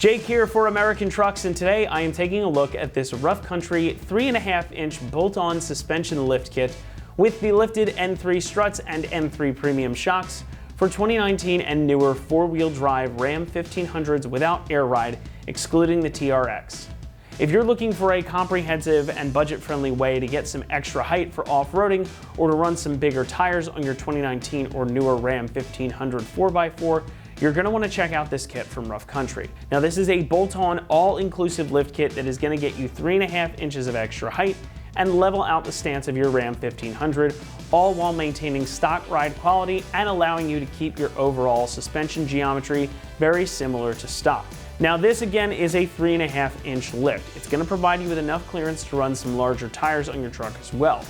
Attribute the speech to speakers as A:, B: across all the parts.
A: Jake here for American Trucks, and today I am taking a look at this Rough Country 3.5-inch bolt-on suspension lift kit with the lifted N3 struts and N3 premium shocks for 2019 and newer four-wheel drive Ram 1500s without air ride, excluding the TRX. If you're looking for a comprehensive and budget-friendly way to get some extra height for off-roading or to run some bigger tires on your 2019 or newer Ram 1500 4x4, you're going to want to check out this kit from Rough Country. Now, this is a bolt-on all-inclusive lift kit that is going to get you 3.5 inches of extra height and level out the stance of your Ram 1500, all while maintaining stock ride quality and allowing you to keep your overall suspension geometry very similar to stock. Now, this again is a 3.5-inch lift. It's going to provide you with enough clearance to run some larger tires on your truck as well.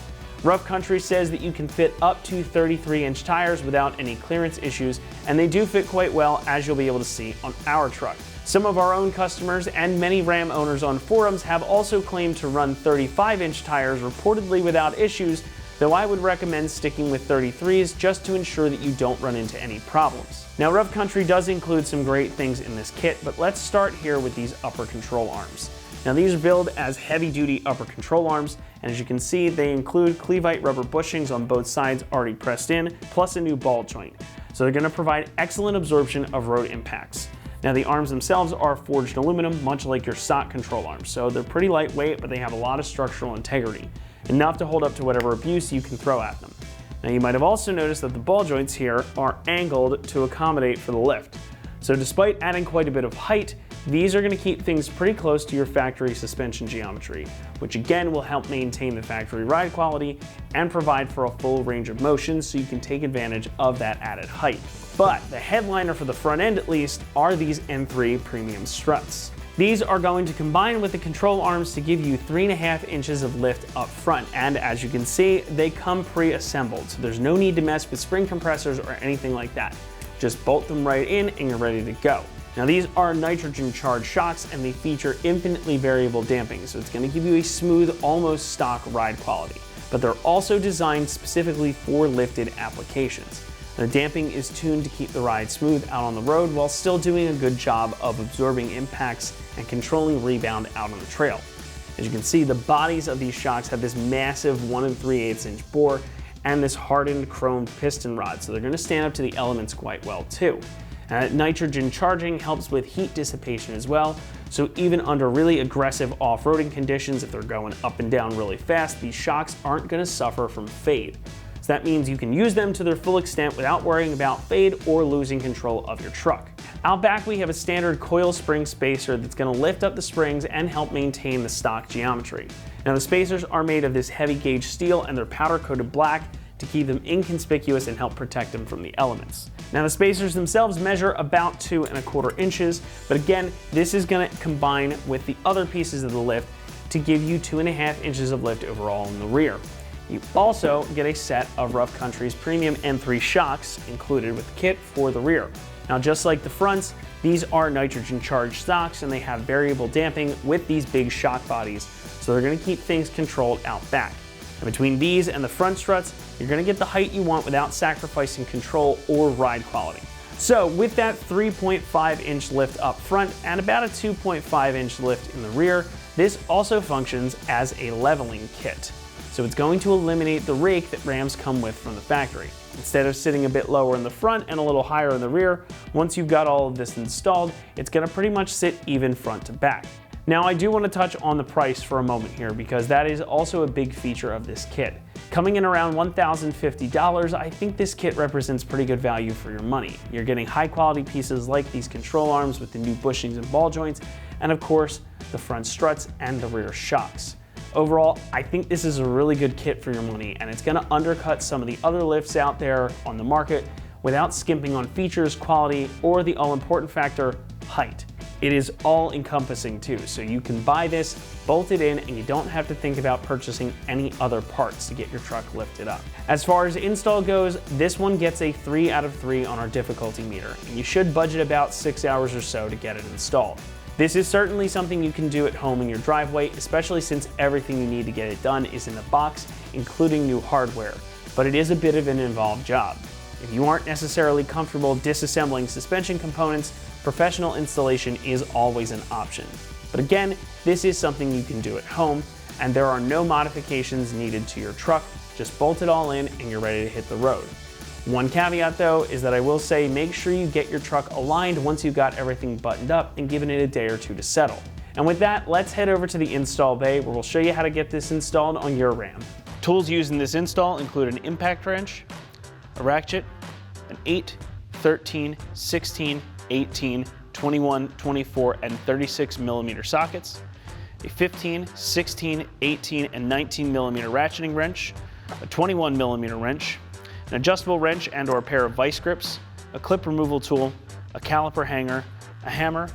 A: Rough Country says that you can fit up to 33-inch tires without any clearance issues, and they do fit quite well, as you'll be able to see on our truck. Some of our own customers and many Ram owners on forums have also claimed to run 35-inch tires reportedly without issues, though I would recommend sticking with 33s just to ensure that you don't run into any problems. Now, Rough Country does include some great things in this kit, but let's start here with these upper control arms. Now, these are billed as heavy-duty upper control arms, and as you can see, they include Clevite rubber bushings on both sides already pressed in, plus a new ball joint. So they're going to provide excellent absorption of road impacts. Now, the arms themselves are forged aluminum, much like your stock control arms, so they're pretty lightweight, but they have a lot of structural integrity, enough to hold up to whatever abuse you can throw at them. Now, you might have also noticed that the ball joints here are angled to accommodate for the lift. So despite adding quite a bit of height, these are going to keep things pretty close to your factory suspension geometry, which again will help maintain the factory ride quality and provide for a full range of motion so you can take advantage of that added height. But the headliner for the front end, at least, are these N3 premium struts. These are going to combine with the control arms to give you 3.5 inches of lift up front, and as you can see, they come pre-assembled, so there's no need to mess with spring compressors or anything like that. Just bolt them right in and you're ready to go. Now, these are nitrogen charged shocks and they feature infinitely variable damping, so it's going to give you a smooth, almost stock ride quality. But they're also designed specifically for lifted applications. The damping is tuned to keep the ride smooth out on the road while still doing a good job of absorbing impacts and controlling rebound out on the trail. As you can see, the bodies of these shocks have this massive 1 3/8 inch bore and this hardened chromed piston rod, so they're going to stand up to the elements quite well too. Nitrogen charging helps with heat dissipation as well, so even under really aggressive off-roading conditions, if they're going up and down really fast, these shocks aren't going to suffer from fade. So that means you can use them to their full extent without worrying about fade or losing control of your truck. Out back, we have a standard coil spring spacer that's going to lift up the springs and help maintain the stock geometry. Now, the spacers are made of this heavy gauge steel and they're powder coated black to keep them inconspicuous and help protect them from the elements. Now, the spacers themselves measure about 2¼ inches, but again, this is going to combine with the other pieces of the lift to give you 2.5 inches of lift overall in the rear. You also get a set of Rough Country's premium N3 shocks included with the kit for the rear. Now, just like the fronts, these are nitrogen charged shocks and they have variable damping with these big shock bodies, so they're going to keep things controlled out back. And between these and the front struts, you're going to get the height you want without sacrificing control or ride quality. So with that 3.5-inch lift up front and about a 2.5-inch lift in the rear, this also functions as a leveling kit. So it's going to eliminate the rake that Rams come with from the factory. Instead of sitting a bit lower in the front and a little higher in the rear, once you've got all of this installed, it's going to pretty much sit even front to back. Now, I do want to touch on the price for a moment here because that is also a big feature of this kit. Coming in around $1,050, I think this kit represents pretty good value for your money. You're getting high quality pieces like these control arms with the new bushings and ball joints, and of course, the front struts and the rear shocks. Overall, I think this is a really good kit for your money, and it's going to undercut some of the other lifts out there on the market without skimping on features, quality, or the all-important factor, height. It is all-encompassing too, so you can buy this, bolt it in, and you don't have to think about purchasing any other parts to get your truck lifted up. As far as install goes, this one gets a 3 out of 3 on our difficulty meter, and you should budget about 6 hours or so to get it installed. This is certainly something you can do at home in your driveway, especially since everything you need to get it done is in the box, including new hardware, but it is a bit of an involved job. If you aren't necessarily comfortable disassembling suspension components, professional installation is always an option. But again, this is something you can do at home, and there are no modifications needed to your truck. Just bolt it all in and you're ready to hit the road. One caveat though is that I will say make sure you get your truck aligned once you've got everything buttoned up and given it a day or two to settle. And with that, let's head over to the install bay where we'll show you how to get this installed on your Ram. Tools used in this install include an impact wrench, a ratchet, an 8, 13, 16, 18, 21, 24, and 36 millimeter sockets, a 15, 16, 18, and 19 millimeter ratcheting wrench, a 21 millimeter wrench, an adjustable wrench and or a pair of vice grips, a clip removal tool, a caliper hanger, a hammer,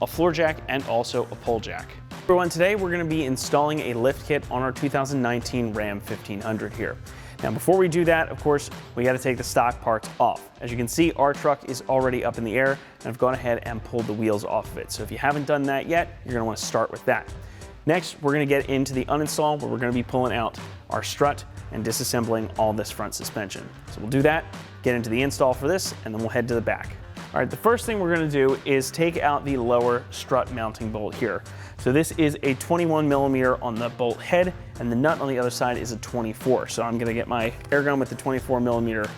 A: a floor jack, and also a pole jack. Everyone, today we're going to be installing a lift kit on our 2019 Ram 1500 here. Now before we do that, of course, we got to take the stock parts off. As you can see, our truck is already up in the air and I've gone ahead and pulled the wheels off of it. So if you haven't done that yet, you're going to want to start with that. Next, we're going to get into the uninstall where we're going to be pulling out our strut and disassembling all this front suspension. So we'll do that, get into the install for this, and then we'll head to the back. All right, the first thing we're going to do is take out the lower strut mounting bolt here. So this is a 21 millimeter on the bolt head, and the nut on the other side is a 24. So I'm going to get my air gun with the 24 millimeter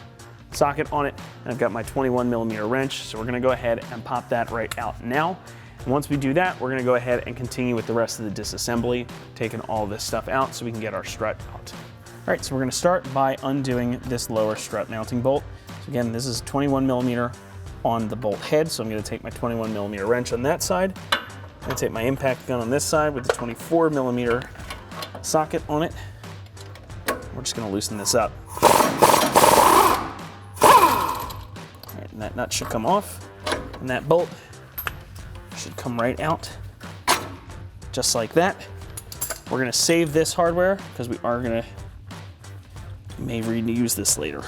A: socket on it, and I've got my 21 millimeter wrench. So we're going to go ahead and pop that right out now. And once we do that, we're going to go ahead and continue with the rest of the disassembly, taking all this stuff out so we can get our strut out. All right, so we're going to start by undoing this lower strut mounting bolt. So again, this is 21 millimeter on the bolt head, so I'm going to take my 21 millimeter wrench on that side. I'm going to take my impact gun on this side with the 24 millimeter socket on it. We're just going to loosen this up. All right, and that nut should come off, and that bolt should come right out, just like that. We're going to save this hardware because we are going to may reuse this later.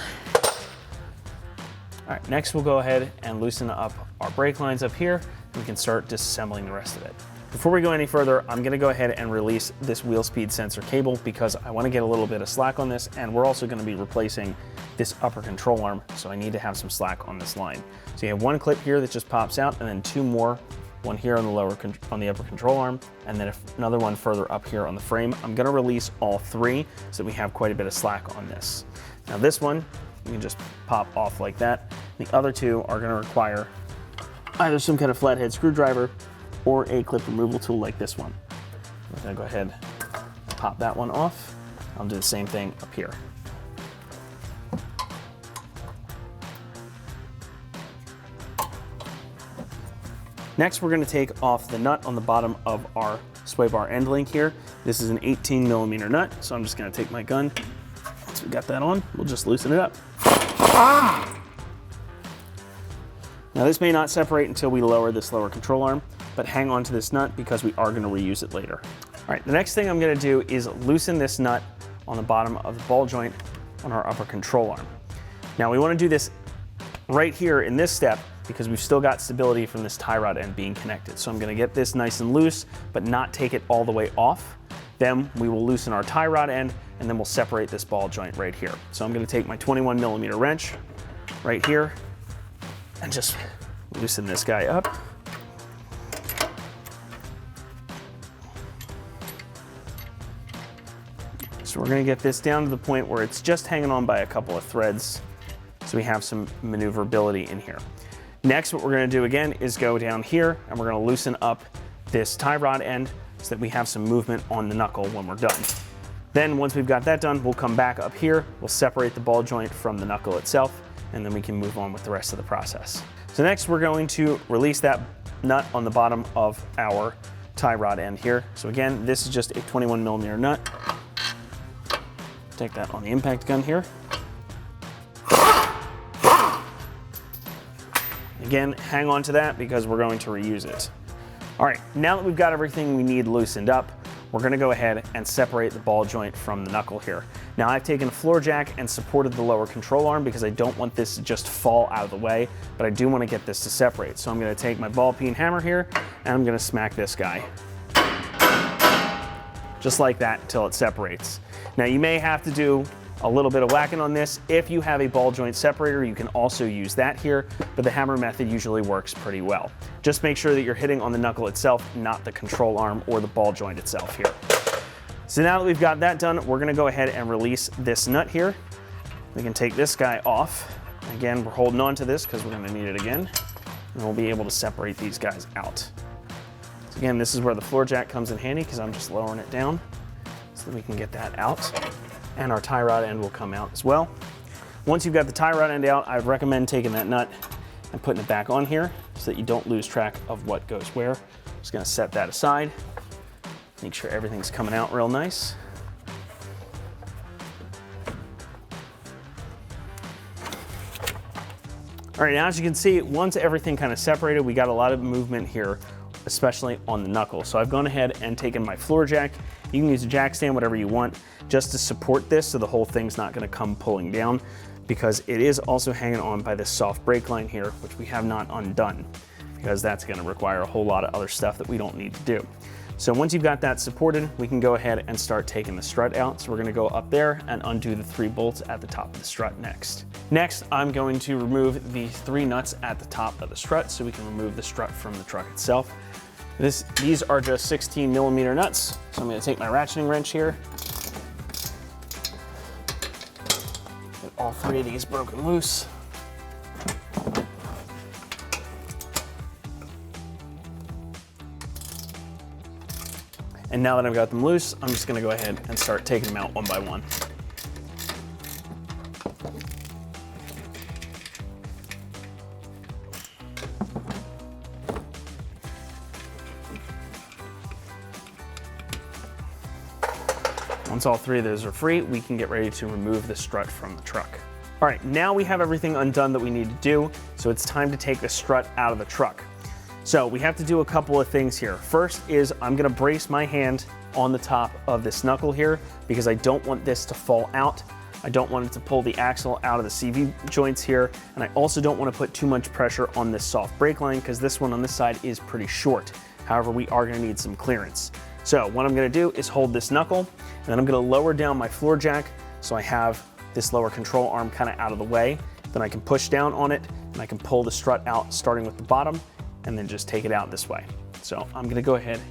A: All right, next we'll go ahead and loosen up our brake lines up here. We can start disassembling the rest of it. Before we go any further, I'm going to go ahead and release this wheel speed sensor cable because I want to get a little bit of slack on this, and we're also going to be replacing this upper control arm, so I need to have some slack on this line. So you have one clip here that just pops out, and then two more, one here on the upper control arm, and then another one further up here on the frame. I'm going to release all three so that we have quite a bit of slack on this. Now this one, you can just pop off like that. The other two are going to require either some kind of flathead screwdriver or a clip removal tool like this one. I'm going to go ahead and pop that one off. I'll do the same thing up here. Next, we're going to take off the nut on the bottom of our sway bar end link here. This is an 18 millimeter nut, so I'm just going to take my gun. Once we got that on, we'll just loosen it up. Now this may not separate until we lower this lower control arm, but hang on to this nut because we are going to reuse it later. All right, the next thing I'm going to do is loosen this nut on the bottom of the ball joint on our upper control arm. Now we want to do this right here in this step because we've still got stability from this tie rod end being connected. So I'm going to get this nice and loose, but not take it all the way off. Then we will loosen our tie rod end, and then we'll separate this ball joint right here. So I'm going to take my 21 millimeter wrench right here and just loosen this guy up. So we're going to get this down to the point where it's just hanging on by a couple of threads so we have some maneuverability in here. Next, what we're going to do again is go down here and we're going to loosen up this tie rod end so that we have some movement on the knuckle when we're done. Then once we've got that done, we'll come back up here, we'll separate the ball joint from the knuckle itself, and then we can move on with the rest of the process. So next we're going to release that nut on the bottom of our tie rod end here. So again, this is just a 21 millimeter nut. Take that on the impact gun here. Again, hang on to that because we're going to reuse it. All right, now that we've got everything we need loosened up, we're gonna go ahead and separate the ball joint from the knuckle here. Now I've taken a floor jack and supported the lower control arm because I don't want this to just fall out of the way, but I do want to get this to separate. So I'm gonna take my ball peen hammer here and I'm gonna smack this guy. Just like that until it separates. Now you may have to do a little bit of whacking on this. If you have a ball joint separator, you can also use that here, but the hammer method usually works pretty well. Just make sure that you're hitting on the knuckle itself, not the control arm or the ball joint itself here. So now that we've got that done, we're gonna go ahead and release this nut here. We can take this guy off. Again, we're holding on to this because we're gonna need it again, and we'll be able to separate these guys out. So again, this is where the floor jack comes in handy because I'm just lowering it down so that we can get that out. And our tie rod end will come out as well. Once you've got the tie rod end out, I'd recommend taking that nut and putting it back on here so that you don't lose track of what goes where. Just gonna set that aside. Make sure everything's coming out real nice. All right, now as you can see, once everything kind of separated, we got a lot of movement here, especially on the knuckle. So I've gone ahead and taken my floor jack. You can use a jack stand, whatever you want, just to support this so the whole thing's not gonna come pulling down, because it is also hanging on by this soft brake line here, which we have not undone, because that's gonna require a whole lot of other stuff that we don't need to do. So once you've got that supported, we can go ahead and start taking the strut out. So we're gonna go up there and undo the 3 bolts at the top of the strut next. Next, I'm going to remove the 3 nuts at the top of the strut so we can remove the strut from the truck itself. These are just 16mm nuts. So I'm gonna take my ratcheting wrench here. Get all 3 of these broken loose. And now that I've got them loose, I'm just gonna go ahead and start taking them out one by one. Once all 3 of those are free, we can get ready to remove the strut from the truck. All right, now we have everything undone that we need to do, so it's time to take the strut out of the truck. So we have to do a couple of things here. First is I'm gonna brace my hand on the top of this knuckle here because I don't want this to fall out. I don't want it to pull the axle out of the CV joints here. And I also don't want to put too much pressure on this soft brake line because this one on this side is pretty short. However, we are gonna need some clearance. So what I'm gonna do is hold this knuckle and then I'm gonna lower down my floor jack so I have this lower control arm kind of out of the way. Then I can push down on it and I can pull the strut out starting with the bottom and then just take it out this way. So I'm gonna go ahead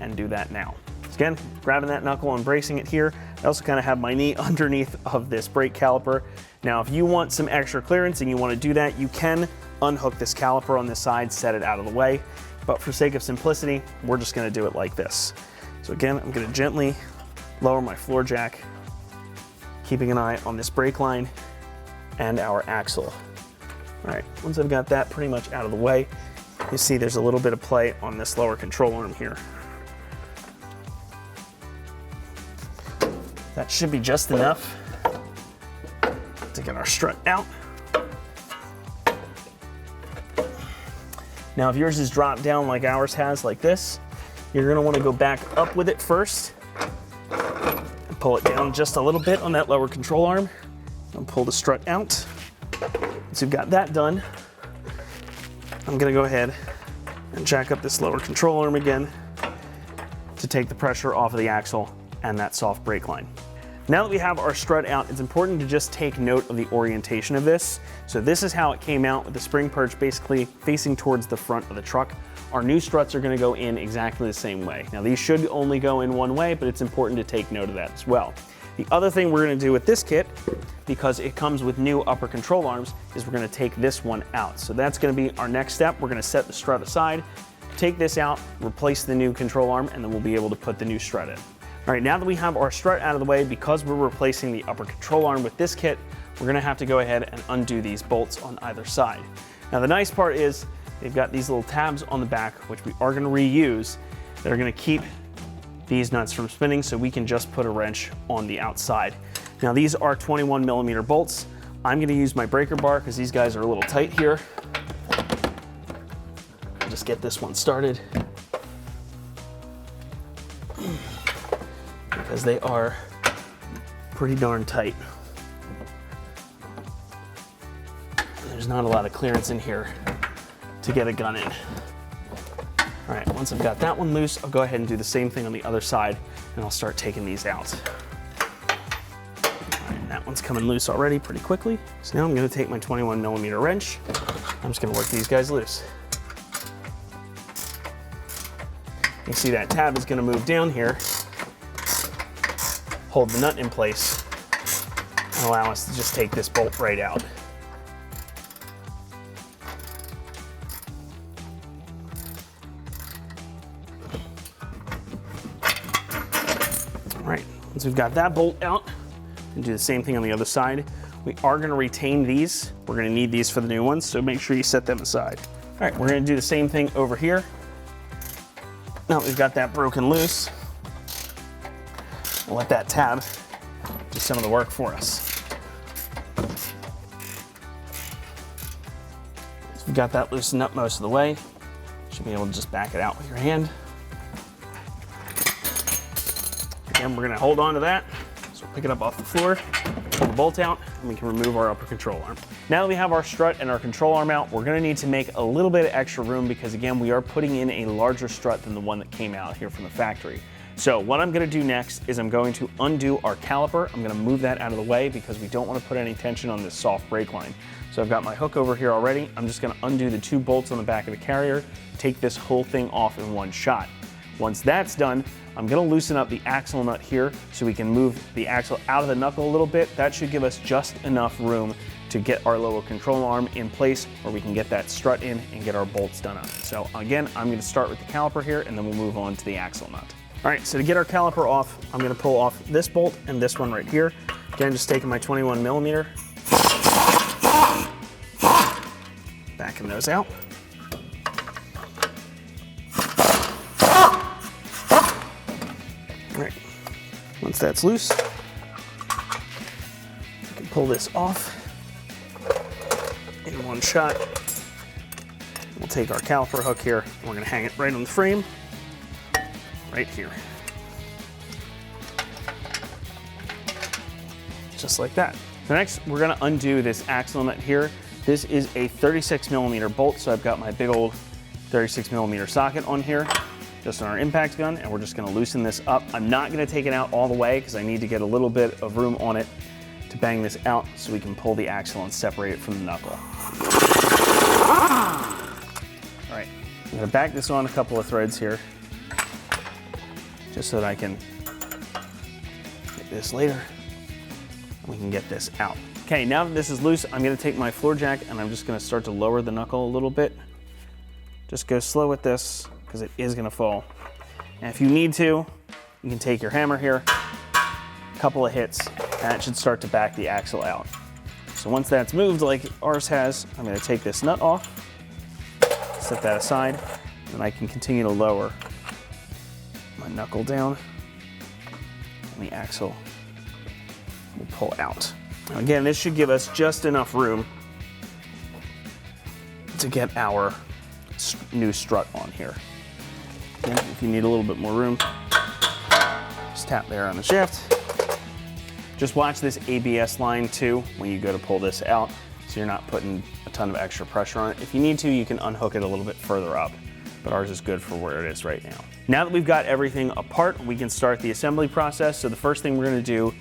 A: and do that now. So again, grabbing that knuckle and bracing it here. I also kind of have my knee underneath of this brake caliper. Now, if you want some extra clearance and you want to do that, you can unhook this caliper on this side, set it out of the way. But for sake of simplicity, we're just gonna do it like this. So again, I'm gonna gently lower my floor jack, keeping an eye on this brake line and our axle. All right, once I've got that pretty much out of the way, you see there's a little bit of play on this lower control arm here. That should be just enough to get our strut out. Now, if yours is dropped down like ours has, like this, you're gonna wanna go back up with it first and pull it down just a little bit on that lower control arm and pull the strut out. Once you've got that done, I'm gonna go ahead and jack up this lower control arm again to take the pressure off of the axle and that soft brake line. Now that we have our strut out, it's important to just take note of the orientation of this. So this is how it came out with the spring perch basically facing towards the front of the truck. Our new struts are gonna go in exactly the same way. Now these should only go in one way, but it's important to take note of that as well. The other thing we're gonna do with this kit, because it comes with new upper control arms, is we're gonna take this one out. So that's gonna be our next step. We're gonna set the strut aside, take this out, replace the new control arm, and then we'll be able to put the new strut in. All right, now that we have our strut out of the way, because we're replacing the upper control arm with this kit, we're gonna have to go ahead and undo these bolts on either side. Now the nice part is they've got these little tabs on the back, which we are gonna reuse, that are gonna keep these nuts from spinning, so we can just put a wrench on the outside. Now these are 21mm bolts. I'm gonna use my breaker bar because these guys are a little tight here. I'll just get this one started, because they are pretty darn tight. There's not a lot of clearance in here to get a gun in. All right, once I've got that one loose, I'll go ahead and do the same thing on the other side, and I'll start taking these out. All right, now that one's coming loose already pretty quickly. So now I'm gonna take my 21mm wrench. I'm just gonna work these guys loose. You see that tab is gonna move down here, hold the nut in place, and allow us to just take this bolt right out. All right, once we've got that bolt out, and do the same thing on the other side. We are gonna retain these. We're gonna need these for the new ones, so make sure you set them aside. All right, we're gonna do the same thing over here. Now that we've got that broken loose, we'll let that tab do some of the work for us. So we've got that loosened up most of the way. Should be able to just back it out with your hand. Again, we're gonna hold on to that. So pick it up off the floor, pull the bolt out, and we can remove our upper control arm. Now that we have our strut and our control arm out, we're gonna need to make a little bit of extra room because again, we are putting in a larger strut than the one that came out here from the factory. So what I'm gonna do next is I'm going to undo our caliper. I'm gonna move that out of the way because we don't wanna put any tension on this soft brake line. So I've got my hook over here already. I'm just gonna undo the 2 bolts on the back of the carrier, take this whole thing off in one shot. Once that's done, I'm gonna loosen up the axle nut here so we can move the axle out of the knuckle a little bit. That should give us just enough room to get our lower control arm in place where we can get that strut in and get our bolts done up. So again, I'm gonna start with the caliper here and then we'll move on to the axle nut. All right, so to get our caliper off, I'm gonna pull off this bolt and this one right here. Again, just taking my 21mm, backing those out. All right, once that's loose, we can pull this off in one shot. We'll take our caliper hook here, and we're gonna hang it right on the frame, right here. Just like that. So next, we're gonna undo this axle nut here. This is a 36mm bolt, so I've got my big old 36mm socket on here, just on our impact gun, and we're just gonna loosen this up. I'm not gonna take it out all the way because I need to get a little bit of room on it to bang this out so we can pull the axle and separate it from the knuckle. All right, I'm gonna back this on a couple of threads here, just so that I can get this later. We can get this out. Okay, now that this is loose, I'm gonna take my floor jack and I'm just gonna start to lower the knuckle a little bit. Just go slow with this because it is gonna fall. And if you need to, you can take your hammer here, a couple of hits, and it should start to back the axle out. So once that's moved like ours has, I'm gonna take this nut off, set that aside, and I can continue to lower my knuckle down, and the axle will pull out. Now again, this should give us just enough room to get our new strut on here. Again, if you need a little bit more room, just tap there on the shaft. Just watch this ABS line too when you go to pull this out, so you're not putting a ton of extra pressure on it. If you need to, you can unhook it a little bit further up, but ours is good for where it is right now. Now that we've got everything apart, we can start the assembly process. So the first thing we're gonna do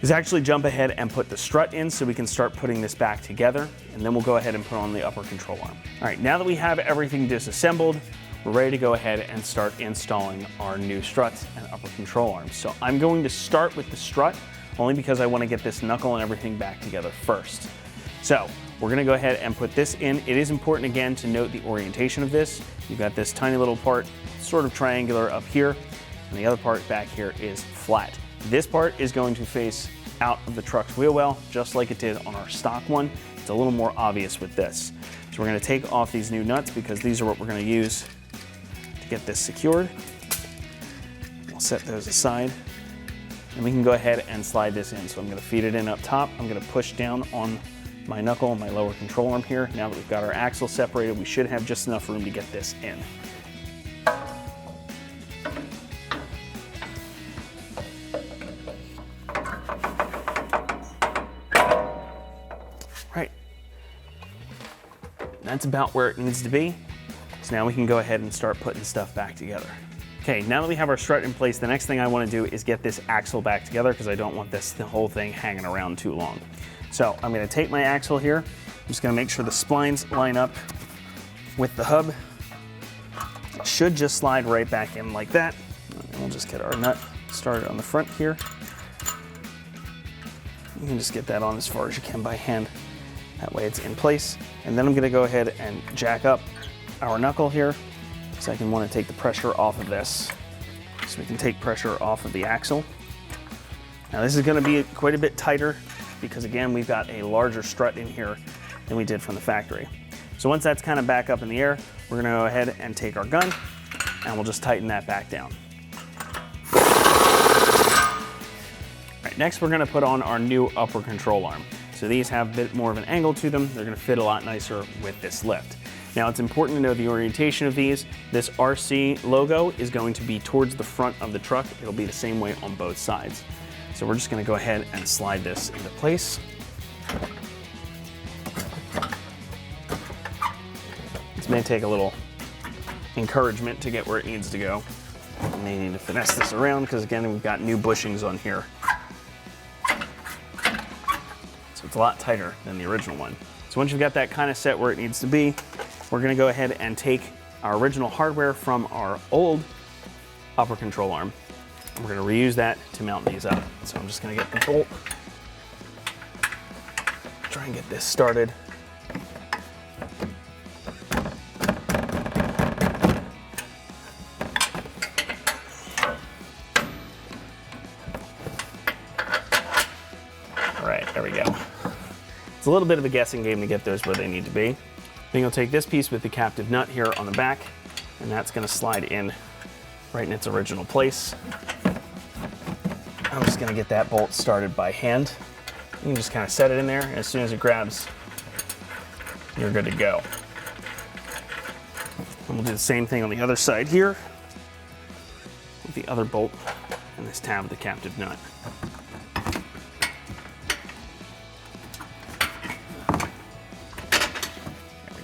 A: is actually jump ahead and put the strut in so we can start putting this back together, and then we'll go ahead and put on the upper control arm. All right, now that we have everything disassembled, we're ready to go ahead and start installing our new struts and upper control arms. So I'm going to start with the strut only because I want to get this knuckle and everything back together first. So we're going to go ahead and put this in. It is important again to note the orientation of this. You've got this tiny little part sort of triangular up here, and the other part back here is flat. This part is going to face out of the truck's wheel well, just like it did on our stock one. It's a little more obvious with this. So we're gonna take off these new nuts because these are what we're gonna use to get this secured. We'll set those aside, and we can go ahead and slide this in. So I'm gonna feed it in up top. I'm gonna push down on my knuckle, my lower control arm here. Now that we've got our axle separated, we should have just enough room to get this in. Right, that's about where it needs to be. So now we can go ahead and start putting stuff back together. Okay, now that we have our strut in place, the next thing I want to do is get this axle back together because I don't want the whole thing hanging around too long. So I'm going to take my axle here. I'm just going to make sure the splines line up with the hub. It should just slide right back in like that. And we'll just get our nut started on the front here. You can just get that on as far as you can by hand. That way it's in place. And then I'm going to go ahead and jack up our knuckle here. So I can want to take the pressure off of this. So we can take pressure off of the axle. Now this is going to be quite a bit tighter because again, we've got a larger strut in here than we did from the factory. So once that's kind of back up in the air, we're going to go ahead and take our gun and we'll just tighten that back down. All right, next we're going to put on our new upper control arm. So these have a bit more of an angle to them. They're going to fit a lot nicer with this lift. Now it's important to know the orientation of these. This RC logo is going to be towards the front of the truck. It'll be the same way on both sides. So we're just going to go ahead and slide this into place. This may take a little encouragement to get where it needs to go. We may need to finesse this around because again, we've got new bushings on here. So it's a lot tighter than the original one. So once you've got that kind of set where it needs to be, we're going to go ahead and take our original hardware from our old upper control arm. And we're going to reuse that to mount these up. So I'm just going to get the bolt, try and get this started. All right, there we go. It's a little bit of a guessing game to get those where they need to be. Then you'll take this piece with the captive nut here on the back, and that's going to slide in right in its original place. I'm just going to get that bolt started by hand. You can just kind of set it in there, and as soon as it grabs, you're good to go. And we'll do the same thing on the other side here with the other bolt and this tab with the captive nut.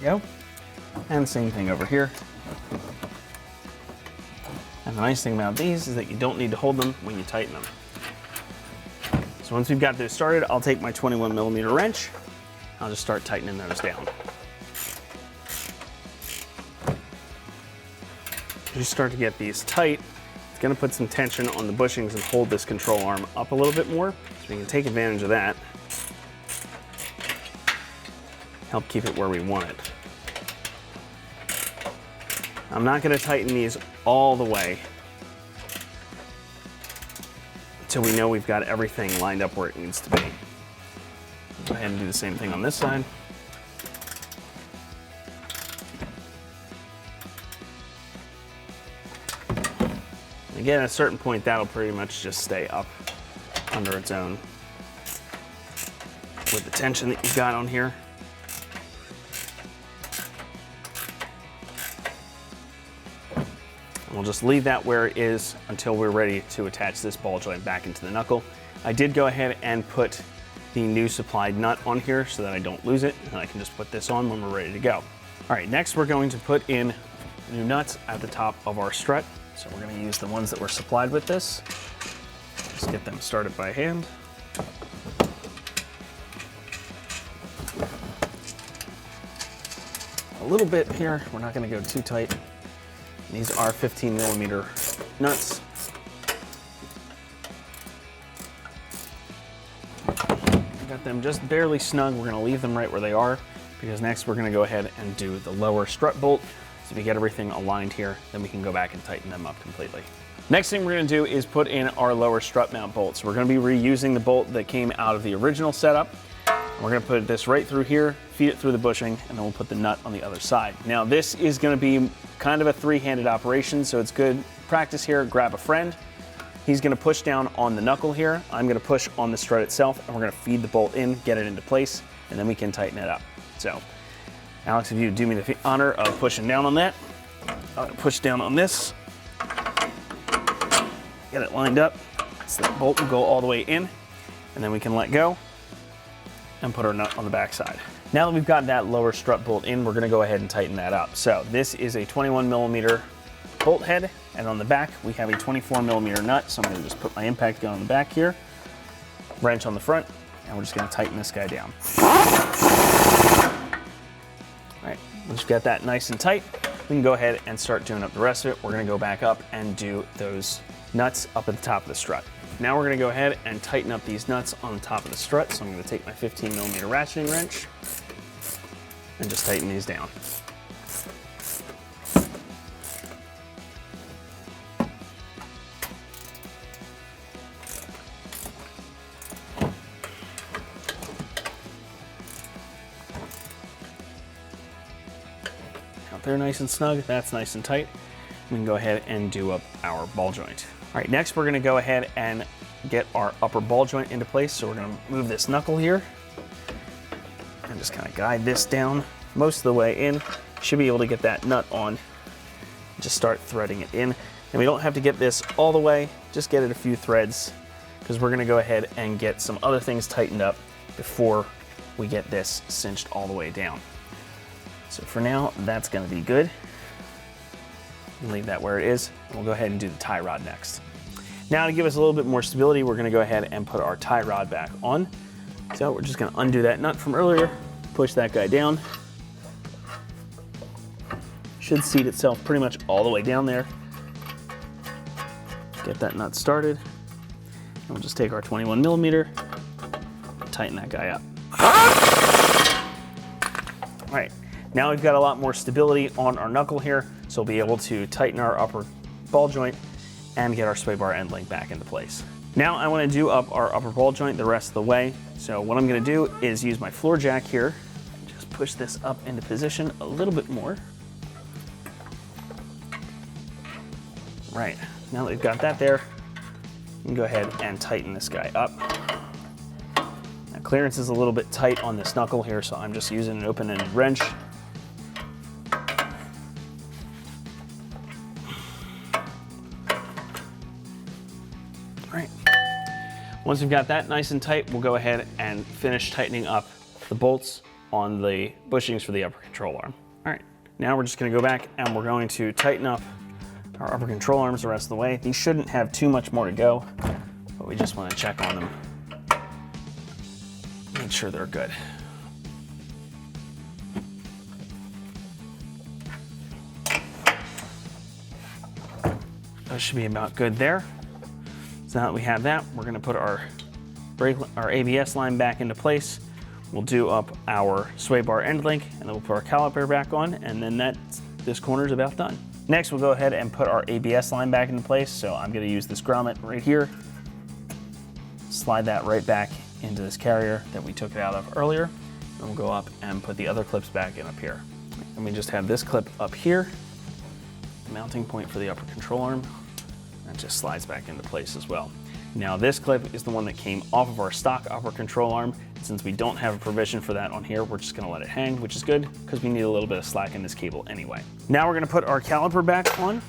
A: Go. And same thing over here. And the nice thing about these is that you don't need to hold them when you tighten them. So once we've got this started, I'll take my 21mm wrench. I'll just start tightening those down. As you start to get these tight, it's going to put some tension on the bushings and hold this control arm up a little bit more. So we can take advantage of that. Help keep it where we want it. I'm not going to tighten these all the way until we know we've got everything lined up where it needs to be. Go ahead and do the same thing on this side. Again, at a certain point, that'll pretty much just stay up under its own with the tension that you've got on here. We'll just leave that where it is until we're ready to attach this ball joint back into the knuckle. I did go ahead and put the new supplied nut on here so that I don't lose it, and I can just put this on when we're ready to go. All right, next we're going to put in new nuts at the top of our strut. So we're going to use the ones that were supplied with this. Just get them started by hand. A little bit here, we're not going to go too tight. These are 15mm nuts. Got them just barely snug. We're going to leave them right where they are because next we're going to go ahead and do the lower strut bolt. So if we get everything aligned here, then we can go back and tighten them up completely. Next thing we're going to do is put in our lower strut mount bolts. We're going to be reusing the bolt that came out of the original setup. We're going to put this right through here, feed it through the bushing, and then we'll put the nut on the other side. Now this is going to be kind of a three-handed operation, so it's good practice here. Grab a friend. He's going to push down on the knuckle here. I'm going to push on the strut itself, and we're going to feed the bolt in, get it into place, and then we can tighten it up. So, Alex, if you do me the honor of pushing down on that, I'm going to push down on this, get it lined up, so the bolt will go all the way in, and then we can let go and put our nut on the back side. Now that we've got that lower strut bolt in, we're going to go ahead and tighten that up. So this is a 21mm bolt head. And on the back, we have a 24mm nut, so I'm gonna just put my impact gun on the back here, wrench on the front, and we're just gonna tighten this guy down. All right, once you've got that nice and tight, we can go ahead and start doing up the rest of it. We're gonna go back up and do those nuts up at the top of the strut. Now we're gonna go ahead and tighten up these nuts on the top of the strut. So I'm gonna take my 15mm ratcheting wrench and just tighten these down. Out there nice and snug, that's nice and tight. We can go ahead and do up our ball joint. All right, next we're gonna go ahead and get our upper ball joint into place. So we're gonna move this knuckle here and just kind of guide this down most of the way in. Should be able to get that nut on. Just start threading it in. And we don't have to get this all the way, just get it a few threads, because we're gonna go ahead and get some other things tightened up before we get this cinched all the way down. So for now, that's gonna be good. Leave that where it is, and we'll go ahead and do the tie rod next. Now to give us a little bit more stability, we're gonna go ahead and put our tie rod back on. So we're just gonna undo that nut from earlier, push that guy down. Should seat itself pretty much all the way down there. Get that nut started. And we'll just take our 21mm, tighten that guy up. All right, now we've got a lot more stability on our knuckle here, so we'll be able to tighten our upper ball joint and get our sway bar end link back into place. Now I want to do up our upper ball joint the rest of the way. So what I'm going to do is use my floor jack here, just push this up into position a little bit more. Right, now that we've got that there, we can go ahead and tighten this guy up. Now clearance is a little bit tight on this knuckle here, so I'm just using an open-ended wrench. Right. Once we've got that nice and tight, we'll go ahead and finish tightening up the bolts on the bushings for the upper control arm. All right, now we're just gonna go back and we're going to tighten up our upper control arms the rest of the way. These shouldn't have too much more to go, but we just want to check on them. Make sure they're good. Those should be about good there. So now that we have that, we're going to put our ABS line back into place. We'll do up our sway bar end link, and then we'll put our caliper back on, and then this corner is about done. Next, we'll go ahead and put our ABS line back into place. So I'm going to use this grommet right here, slide that right back into this carrier that we took it out of earlier, and we'll go up and put the other clips back in up here. And we just have this clip up here, mounting point for the upper control arm. That just slides back into place as well. Now this clip is the one that came off of our stock upper control arm. Since we don't have a provision for that on here, we're just gonna let it hang, which is good because we need a little bit of slack in this cable anyway. Now we're gonna put our caliper back on.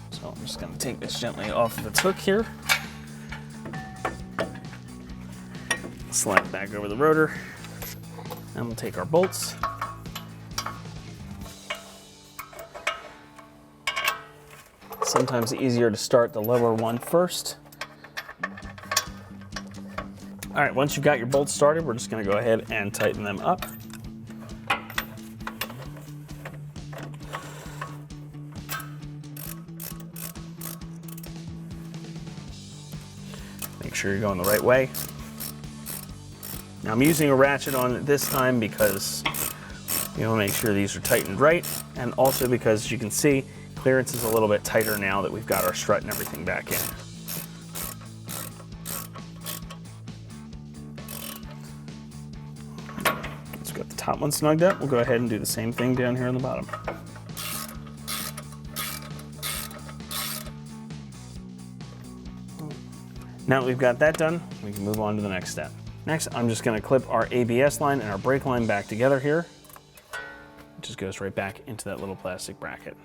A: So I'm just gonna take this gently off of its hook here. Slide it back over the rotor. And we'll take our bolts. Sometimes easier to start the lower one first. All right, once you've got your bolts started, we're just gonna go ahead and tighten them up. Make sure you're going the right way. Now I'm using a ratchet on it this time because you want to make sure these are tightened right, and also because, as you can see, clearance is a little bit tighter now that we've got our strut and everything back in. Once we've got the top one snugged up, we'll go ahead and do the same thing down here on the bottom. Now that we've got that done, we can move on to the next step. Next, I'm just gonna clip our ABS line and our brake line back together here. It just goes right back into that little plastic bracket.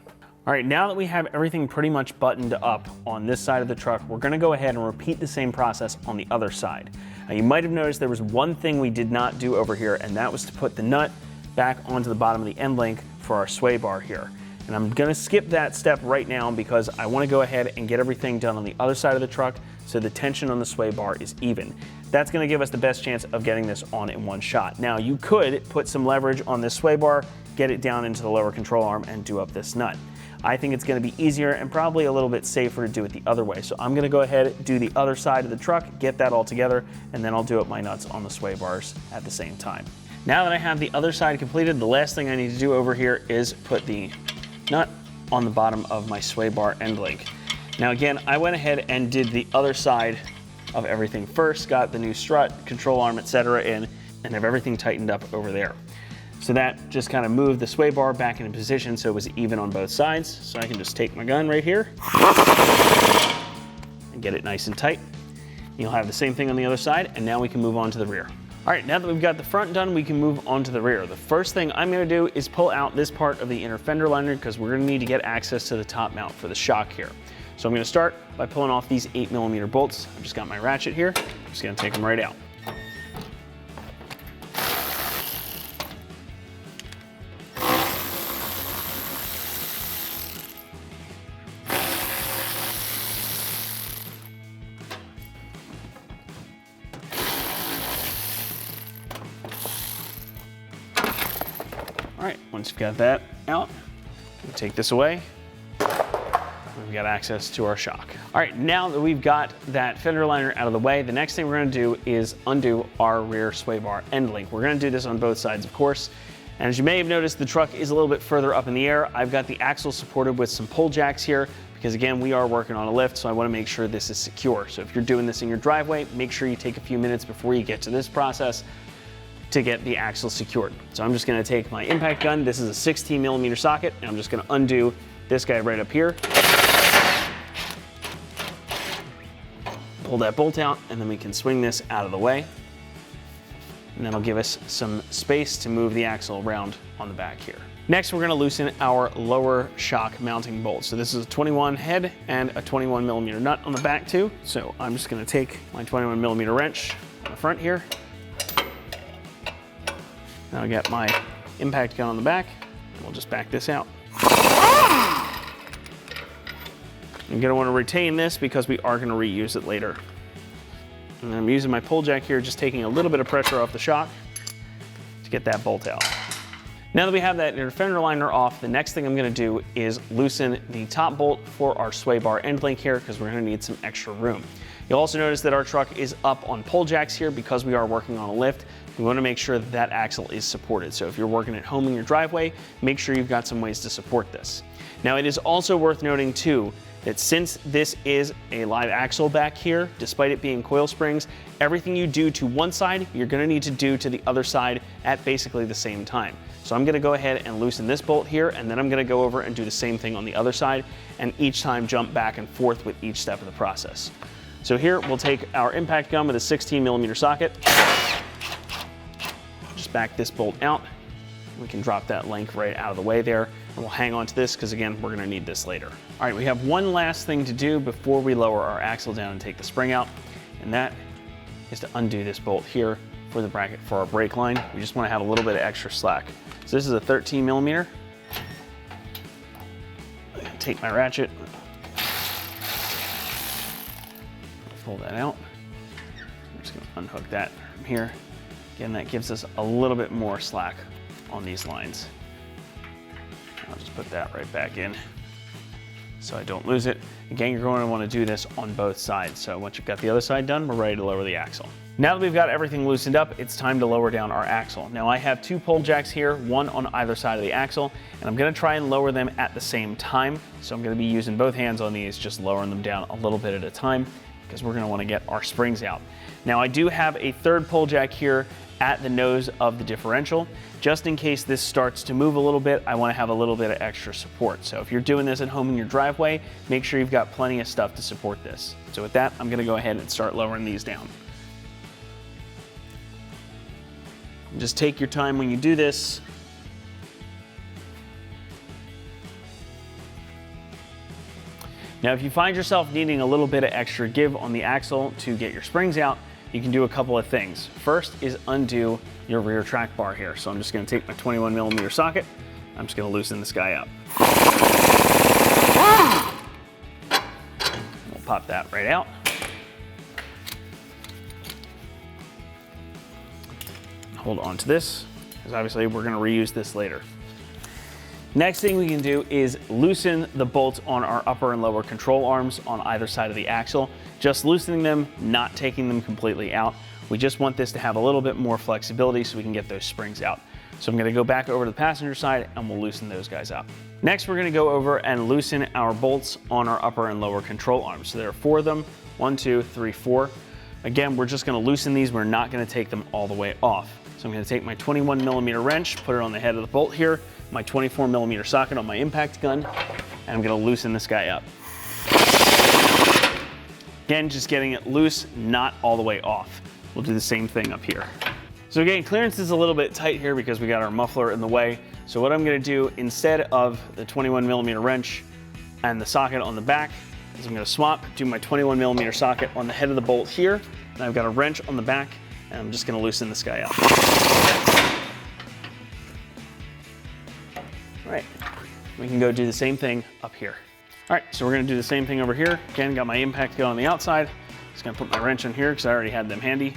A: All right, now that we have everything pretty much buttoned up on this side of the truck, we're gonna go ahead and repeat the same process on the other side. Now, you might have noticed there was one thing we did not do over here, and that was to put the nut back onto the bottom of the end link for our sway bar here. And I'm gonna skip that step right now because I wanna go ahead and get everything done on the other side of the truck so the tension on the sway bar is even. That's gonna give us the best chance of getting this on in one shot. Now you could put some leverage on this sway bar, get it down into the lower control arm and do up this nut. I think it's gonna be easier and probably a little bit safer to do it the other way. So I'm gonna go ahead and do the other side of the truck, get that all together, and then I'll do up my nuts on the sway bars at the same time. Now that I have the other side completed, the last thing I need to do over here is put the nut on the bottom of my sway bar end link. Now again, I went ahead and did the other side of everything first, got the new strut, control arm, etc. in, and have everything tightened up over there. So that just kind of moved the sway bar back into position so it was even on both sides. So I can just take my gun right here and get it nice and tight. You'll have the same thing on the other side, and now we can move on to the rear. All right, now that we've got the front done, we can move on to the rear. The first thing I'm gonna do is pull out this part of the inner fender liner because we're gonna need to get access to the top mount for the shock here. So I'm gonna start by pulling off these 8mm bolts. I've just got my ratchet here. I'm just gonna take them right out. All right, once you've got that out, we'll take this away. We've got access to our shock. All right, now that we've got that fender liner out of the way, the next thing we're gonna do is undo our rear sway bar end link. We're gonna do this on both sides, of course. And as you may have noticed, the truck is a little bit further up in the air. I've got the axle supported with some pull jacks here because again, we are working on a lift, so I wanna make sure this is secure. So if you're doing this in your driveway, make sure you take a few minutes before you get to this process to get the axle secured. So I'm just gonna take my impact gun. This is a 16mm socket, and I'm just gonna undo this guy right up here. Pull that bolt out, and then we can swing this out of the way. And that'll give us some space to move the axle around on the back here. Next, we're gonna loosen our lower shock mounting bolt. So this is a 21 head and a 21mm nut on the back too. So I'm just gonna take my 21mm wrench on the front here. Now I got my impact gun on the back, and we'll just back this out. You're gonna wanna retain this because we are gonna reuse it later. And I'm using my pull jack here, just taking a little bit of pressure off the shock to get that bolt out. Now that we have that inner fender liner off, the next thing I'm gonna do is loosen the top bolt for our sway bar end link here because we're gonna need some extra room. You'll also notice that our truck is up on pull jacks here because we are working on a lift. We want to make sure that that axle is supported. So if you're working at home in your driveway, make sure you've got some ways to support this. Now it is also worth noting too, that since this is a live axle back here, despite it being coil springs, everything you do to one side, you're gonna need to do to the other side at basically the same time. So I'm gonna go ahead and loosen this bolt here, and then I'm gonna go over and do the same thing on the other side, and each time jump back and forth with each step of the process. So here, we'll take our impact gun with a 16mm socket, just back this bolt out. We can drop that link right out of the way there, and we'll hang on to this because again, we're gonna need this later. All right, we have one last thing to do before we lower our axle down and take the spring out, and that is to undo this bolt here for the bracket for our brake line. We just wanna have a little bit of extra slack. So this is a 13mm. I'm gonna take my ratchet, pull that out. I'm just gonna unhook that from here. Again, that gives us a little bit more slack on these lines. I'll just put that right back in so I don't lose it. Again, you're going to want to do this on both sides. So once you've got the other side done, we're ready to lower the axle. Now that we've got everything loosened up, it's time to lower down our axle. Now I have two pull jacks here, one on either side of the axle, and I'm gonna try and lower them at the same time. So I'm gonna be using both hands on these, just lowering them down a little bit at a time, because we're gonna wanna get our springs out. Now I do have a third pull jack here at the nose of the differential. Just in case this starts to move a little bit, I wanna have a little bit of extra support. So if you're doing this at home in your driveway, make sure you've got plenty of stuff to support this. So with that, I'm gonna go ahead and start lowering these down. Just take your time when you do this. Now, if you find yourself needing a little bit of extra give on the axle to get your springs out, you can do a couple of things. First is undo your rear track bar here. So I'm just gonna take my 21mm socket, I'm just gonna loosen this guy up. We'll pop that right out. Hold on to this, because obviously we're gonna reuse this later. Next thing we can do is loosen the bolts on our upper and lower control arms on either side of the axle. Just loosening them, not taking them completely out. We just want this to have a little bit more flexibility so we can get those springs out. So I'm gonna go back over to the passenger side and we'll loosen those guys up. Next, we're gonna go over and loosen our bolts on our upper and lower control arms. So there are 4 of them, 1, 2, 3, 4. Again, we're just gonna loosen these. We're not gonna take them all the way off. So I'm gonna take my 21mm wrench, put it on the head of the bolt here, my 24mm socket on my impact gun, and I'm gonna loosen this guy up. Again, just getting it loose, not all the way off. We'll do the same thing up here. So again, clearance is a little bit tight here because we got our muffler in the way. So what I'm gonna do, instead of the 21mm wrench and the socket on the back, is I'm gonna swap, do my 21mm socket on the head of the bolt here, and I've got a wrench on the back, and I'm just gonna loosen this guy up. All right, we can go do the same thing up here. All right, so we're gonna do the same thing over here. Again, got my impact gun on the outside. Just gonna put my wrench in here because I already had them handy.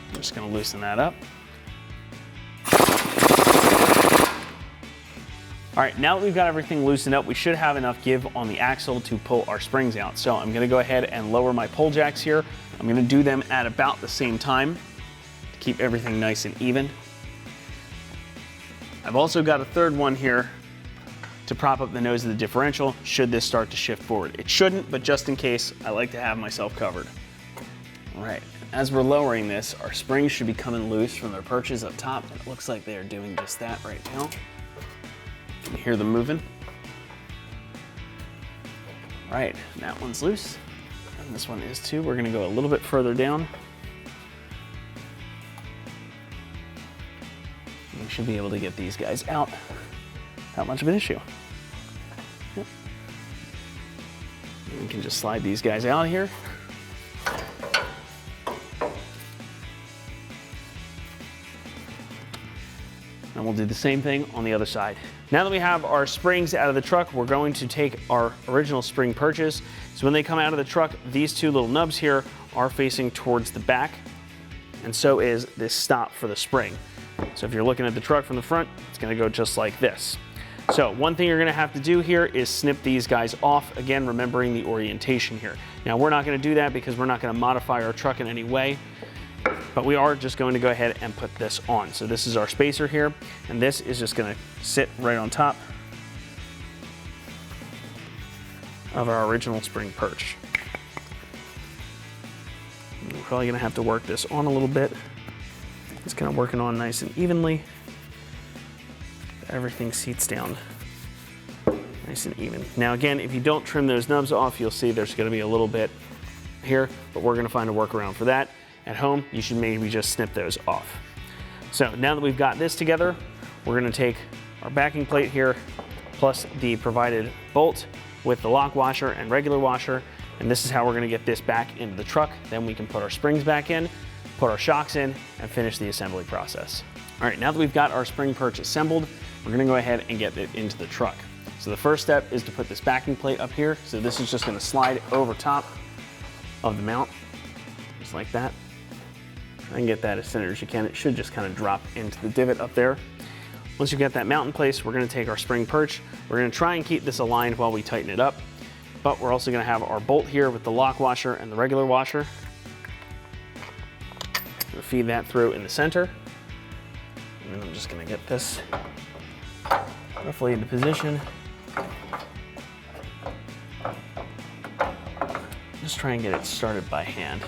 A: I'm just gonna loosen that up. All right, now that we've got everything loosened up, we should have enough give on the axle to pull our springs out. So I'm gonna go ahead and lower my pull jacks here. I'm gonna do them at about the same time to keep everything nice and even. I've also got a third one here to prop up the nose of the differential should this start to shift forward. It shouldn't, but just in case, I like to have myself covered. All right, as we're lowering this, our springs should be coming loose from their perches up top. It looks like they are doing just that right now. You can hear them moving. All right, that one's loose, and this one is too. We're gonna go a little bit further down. We should be able to get these guys out. Not much of an issue. Yep. We can just slide these guys out here. And we'll do the same thing on the other side. Now that we have our springs out of the truck, we're going to take our original spring purchase. So when they come out of the truck, these 2 little nubs here are facing towards the back, and so is this stop for the spring. So if you're looking at the truck from the front, it's gonna go just like this. So one thing you're gonna have to do here is snip these guys off, again, remembering the orientation here. Now we're not gonna do that because we're not gonna modify our truck in any way, but we are just going to go ahead and put this on. So this is our spacer here, and this is just gonna sit right on top of our original spring perch. We're probably gonna have to work this on a little bit. It's kind of working on nice and evenly. Everything seats down nice and even. Now again, if you don't trim those nubs off, you'll see there's gonna be a little bit here, but we're gonna find a workaround for that. At home, you should maybe just snip those off. So now that we've got this together, we're gonna take our backing plate here, plus the provided bolt with the lock washer and regular washer, and this is how we're gonna get this back into the truck. Then we can put our springs back in, put our shocks in, and finish the assembly process. All right, now that we've got our spring perch assembled, we're gonna go ahead and get it into the truck. So the first step is to put this backing plate up here. So this is just gonna slide over top of the mount, just like that. Try and get that as center as you can. It should just kind of drop into the divot up there. Once you get that mount in place, we're gonna take our spring perch. We're gonna try and keep this aligned while we tighten it up, but we're also gonna have our bolt here with the lock washer and the regular washer. We'll feed that through in the center. And then I'm just gonna get this roughly into position. Just try and get it started by hand.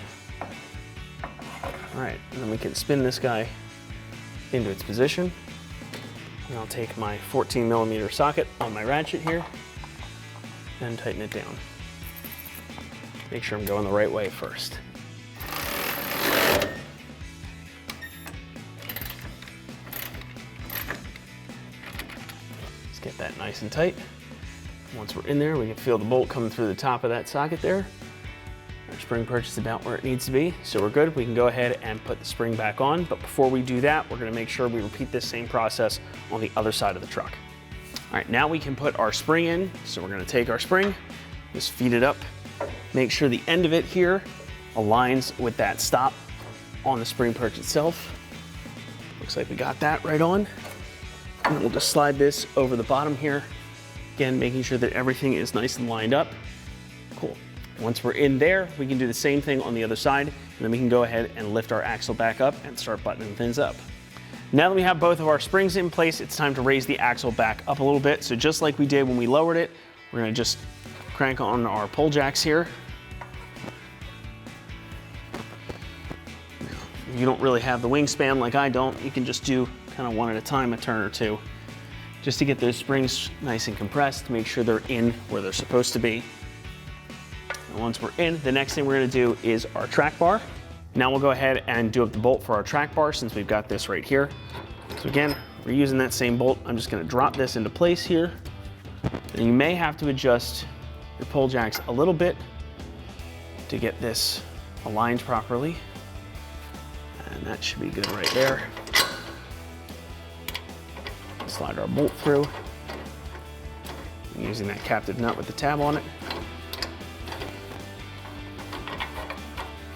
A: All right, and then we can spin this guy into its position. And I'll take my 14mm socket on my ratchet here and tighten it down. Make sure I'm going the right way first. Let's get that nice and tight. Once we're in there, we can feel the bolt coming through the top of that socket there. Our spring perch is about where it needs to be, so we're good. We can go ahead and put the spring back on, but before we do that, we're gonna make sure we repeat this same process on the other side of the truck. All right, now we can put our spring in. So we're gonna take our spring, just feed it up, make sure the end of it here aligns with that stop on the spring perch itself. Looks like we got that right on. And we'll just slide this over the bottom here. Again, making sure that everything is nice and lined up. Cool. Once we're in there, we can do the same thing on the other side, and then we can go ahead and lift our axle back up and start buttoning things up. Now that we have both of our springs in place, it's time to raise the axle back up a little bit. So just like we did when we lowered it, we're gonna just crank on our pull jacks here. If you don't really have the wingspan like I don't, you can just do kind of one at a time, a turn or two, just to get those springs nice and compressed, to make sure they're in where they're supposed to be. And once we're in, the next thing we're gonna do is our track bar. Now we'll go ahead and do up the bolt for our track bar since we've got this right here. So again, we're using that same bolt. I'm just gonna drop this into place here. And you may have to adjust your pull jacks a little bit to get this aligned properly. And that should be good right there. Slide our bolt through. I'm using that captive nut with the tab on it.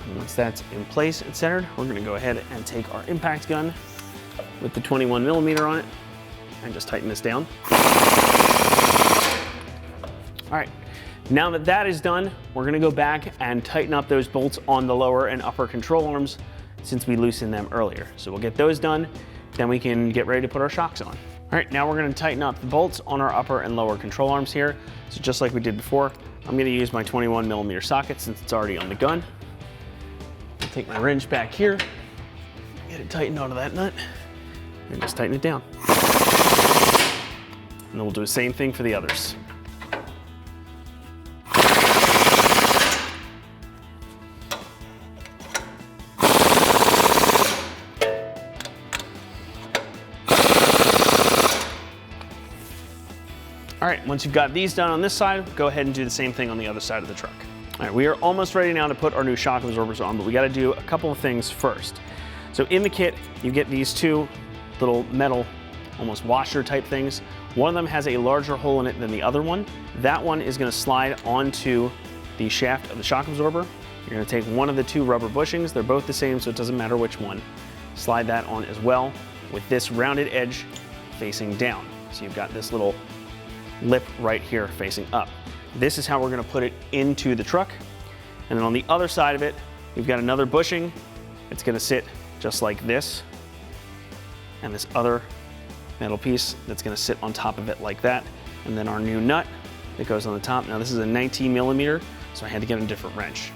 A: And once that's in place and centered, we're gonna go ahead and take our impact gun with the 21mm on it and just tighten this down. All right, now that that is done, we're gonna go back and tighten up those bolts on the lower and upper control arms since we loosened them earlier. So we'll get those done, then we can get ready to put our shocks on. All right, now we're gonna tighten up the bolts on our upper and lower control arms here. So just like we did before, I'm gonna use my 21mm socket since it's already on the gun. I'll take my wrench back here, get it tightened onto that nut, and just tighten it down. And then we'll do the same thing for the others. All right, once you've got these done on this side, go ahead and do the same thing on the other side of the truck. All right, we are almost ready now to put our new shock absorbers on, but we gotta do a couple of things first. So in the kit, you get these two little metal, almost washer type things. One of them has a larger hole in it than the other one. That one is gonna slide onto the shaft of the shock absorber. You're gonna take one of the two rubber bushings. They're both the same, so it doesn't matter which one. Slide that on as well with this rounded edge facing down. So you've got this little lip right here facing up. This is how we're gonna put it into the truck. And then on the other side of it, we've got another bushing. It's gonna sit just like this. And this other metal piece that's gonna sit on top of it like that. And then our new nut that goes on the top. Now this is a 19mm, so I had to get a different wrench.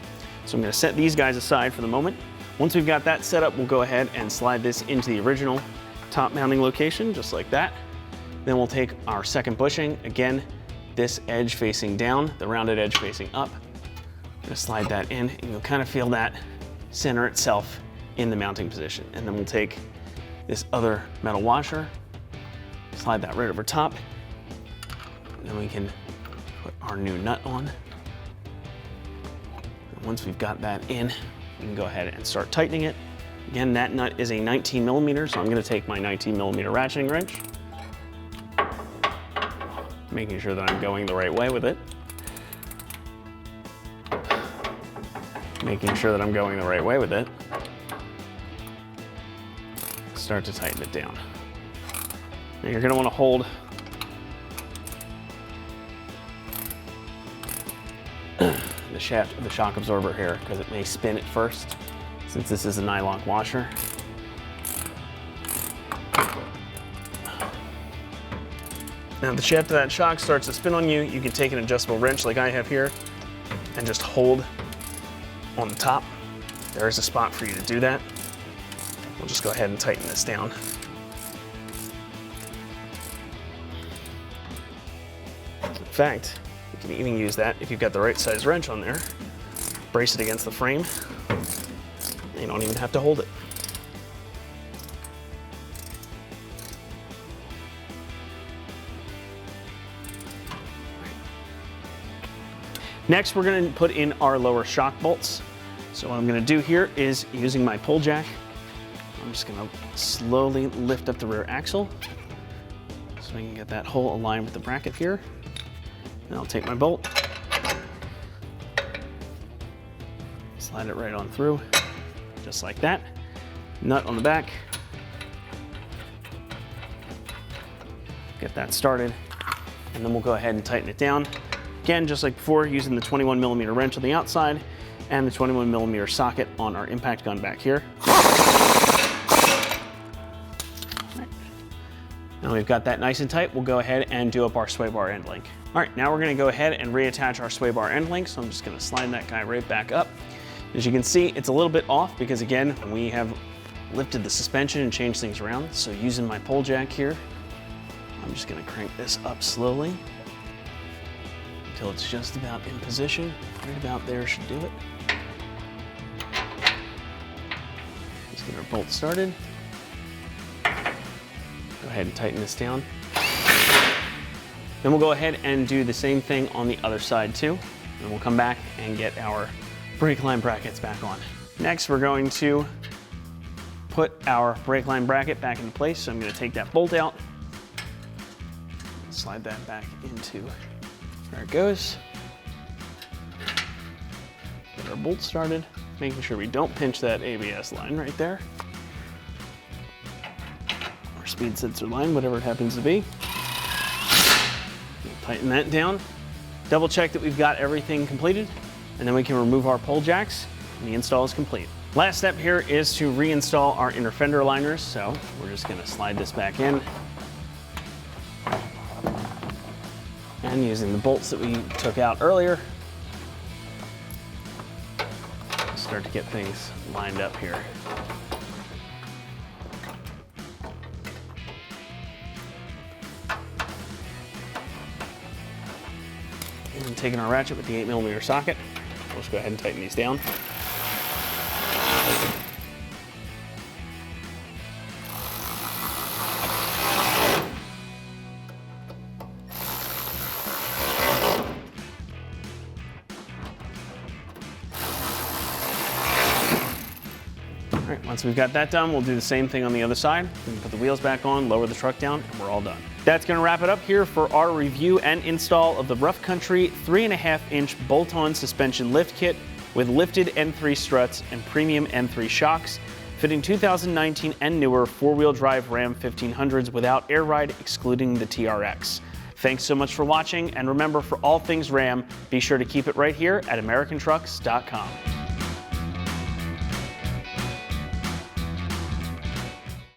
A: So I'm gonna set these guys aside for the moment. Once we've got that set up, we'll go ahead and slide this into the original top mounting location, just like that. Then we'll take our second bushing, again, this edge facing down, the rounded edge facing up. I'm gonna slide that in, and you'll kind of feel that center itself in the mounting position. And then we'll take this other metal washer, slide that right over top, and then we can put our new nut on. And once we've got that in, we can go ahead and start tightening it. Again, that nut is a 19mm, so I'm gonna take my 19mm ratcheting wrench, making sure that I'm going the right way with it. Making sure that I'm going the right way with it. Start to tighten it down. Now you're gonna wanna hold the shaft of the shock absorber here because it may spin at first since this is a nylon washer. Now the shaft of that shock starts to spin on you. You can take an adjustable wrench like I have here and just hold on the top. There is a spot for you to do that. We'll just go ahead and tighten this down. In fact, you can even use that if you've got the right size wrench on there. Brace it against the frame. You don't even have to hold it. Next, we're going to put in our lower shock bolts. So what I'm going to do here is, using my pull jack, I'm just going to slowly lift up the rear axle so I can get that hole aligned with the bracket here. And I'll take my bolt, slide it right on through, just like that. Nut on the back. Get that started, and then we'll go ahead and tighten it down. Again, just like before, using the 21mm wrench on the outside and the 21mm socket on our impact gun back here. Right. Now we've got that nice and tight, we'll go ahead and do up our sway bar end link. All right, now we're gonna go ahead and reattach our sway bar end link, so I'm just gonna slide that guy right back up. As you can see, it's a little bit off because, again, we have lifted the suspension and changed things around. So using my pull jack here, I'm just gonna crank this up slowly until it's just about in position. Right about there should do it. Let's get our bolt started. Go ahead and tighten this down. Then we'll go ahead and do the same thing on the other side too. And we'll come back and get our brake line brackets back on. Next, we're going to put our brake line bracket back into place. So I'm gonna take that bolt out, slide that back into where it goes. Get our bolt started, making sure we don't pinch that ABS line right there. Or speed sensor line, whatever it happens to be. We'll tighten that down. Double check that we've got everything completed, and then we can remove our pull jacks, and the install is complete. Last step here is to reinstall our inner fender liners, so we're just gonna slide this back in. And using the bolts that we took out earlier, start to get things lined up here. And taking our ratchet with the 8mm socket, we'll just go ahead and tighten these down. All right, once we've got that done, we'll do the same thing on the other side. We can put the wheels back on, lower the truck down, and we're all done. That's gonna wrap it up here for our review and install of the Rough Country 3.5-inch bolt-on suspension lift kit with lifted N3 struts and premium N3 shocks, fitting 2019 and newer four-wheel drive Ram 1500s without air ride, excluding the TRX. Thanks so much for watching, and remember, for all things Ram, be sure to keep it right here at AmericanTrucks.com.